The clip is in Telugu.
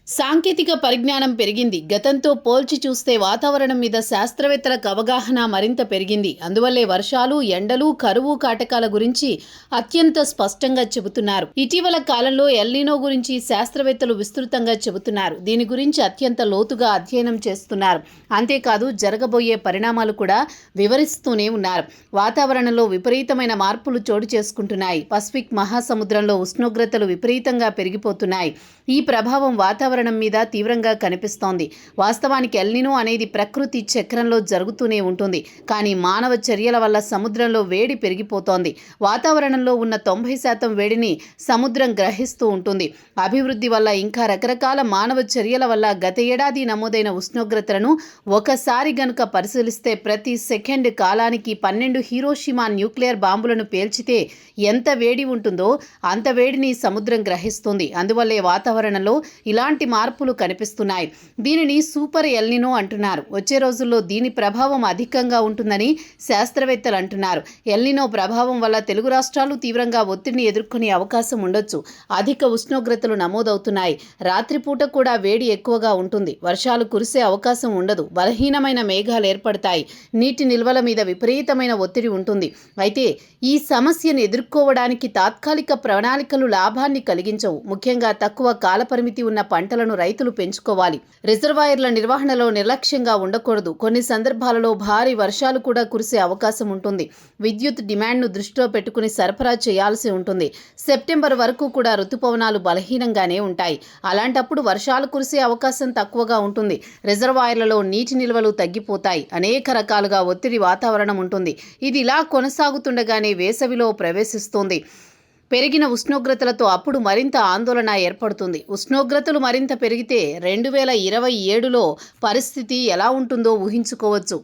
సాంకేతిక పరిజ్ఞానం పెరిగింది. గతంతో పోల్చి చూస్తే వాతావరణం మీద శాస్త్రవేత్తలకు అవగాహన మరింత పెరిగింది. అందువల్లే వర్షాలు, ఎండలు, కరువు కాటకాల గురించి అత్యంత స్పష్టంగా చెబుతున్నారు. ఇటీవల కాలంలో ఎల్నినో గురించి శాస్త్రవేత్తలు విస్తృతంగా చెబుతున్నారు. దీని గురించి అత్యంత లోతుగా అధ్యయనం చేస్తున్నారు. అంతేకాదు జరగబోయే పరిణామాలు కూడా వివరిస్తూనే ఉన్నారు. వాతావరణంలో విపరీతమైన మార్పులు చోటు చేసుకుంటున్నాయి. పసిఫిక్ మహాసముద్రంలో ఉష్ణోగ్రతలు విపరీతంగా పెరిగిపోతున్నాయి. ఈ ప్రభావం వాతావరణం మీద తీవ్రంగా కనిపిస్తోంది. వాస్తవానికి ఎల్నినో అనేది ప్రకృతి చక్రంలో జరుగుతూనే ఉంటుంది. కానీ మానవ చర్యల వల్ల సముద్రంలో వేడి పెరిగిపోతోంది. వాతావరణంలో ఉన్న 90% వేడిని సముద్రం గ్రహిస్తూ ఉంటుంది. అభివృద్ధి వల్ల ఇంకా రకరకాల మానవ చర్యల వల్ల గత ఏడాది నమోదైన ఉష్ణోగ్రతలను ఒకసారి గనుక పరిశీలిస్తే ప్రతి సెకండ్ కాలానికి 12 హిరోషిమా న్యూక్లియర్ బాంబులను పేల్చితే ఎంత వేడి ఉంటుందో అంత వేడిని సముద్రం గ్రహిస్తుంది. అందువల్లే వాతావరణంలో ఇలాంటి మార్పులు కనిపిస్తున్నాయి. దీనిని సూపర్ ఎల్నినో అంటున్నారు. వచ్చే రోజుల్లో దీని ప్రభావం అధికంగా ఉంటుందని శాస్త్రవేత్తలు అంటున్నారు. ఎల్నినో ప్రభావం వల్ల తెలుగు రాష్ట్రాలు తీవ్రంగా ఒత్తిడిని ఎదుర్కొనే అవకాశం ఉండొచ్చు. అధిక ఉష్ణోగ్రతలు నమోదవుతున్నాయి. రాత్రిపూట కూడా వేడి ఎక్కువగా ఉంటుంది. వర్షాలు కురిసే అవకాశం ఉండదు. బలహీనమైన మేఘాలు ఏర్పడతాయి. నీటి నిల్వల మీద విపరీతమైన ఒత్తిడి ఉంటుంది. అయితే ఈ సమస్యను ఎదుర్కోవడానికి తాత్కాలిక ప్రణాళికలు లాభాన్ని కలిగించవు. ముఖ్యంగా తక్కువ కాలపరిమితి ఉన్న పంటలను రైతులు పెంచుకోవాలి. రిజర్వాయర్ల నిర్వహణలో నిర్లక్ష్యంగా ఉండకూడదు. కొన్ని సందర్భాలలో భారీ వర్షాలు కూడా కురిసే అవకాశం ఉంటుంది. విద్యుత్ డిమాండ్ను దృష్టిలో పెట్టుకుని సరఫరా చేయాల్సి ఉంటుంది. సెప్టెంబర్ వరకు కూడా రుతుపవనాలు బలహీనంగానే ఉంటాయి. అలాంటప్పుడు వర్షాలు కురిసే అవకాశం తక్కువగా ఉంటుంది. రిజర్వాయర్లలో నీటి నిల్వలు తగ్గిపోతాయి. అనేక రకాలుగా ఒత్తిడి వాతావరణం ఉంటుంది. ఇది ఇలా కొనసాగుతుండగానే వేసవిలో ప్రవేశిస్తుంది. పెరిగిన ఉష్ణోగ్రతలతో అప్పుడు మరింత ఆందోళన ఏర్పడుతుంది. ఉష్ణోగ్రతలు మరింత పెరిగితే 2027లో పరిస్థితి ఎలా ఉంటుందో ఊహించుకోవచ్చు.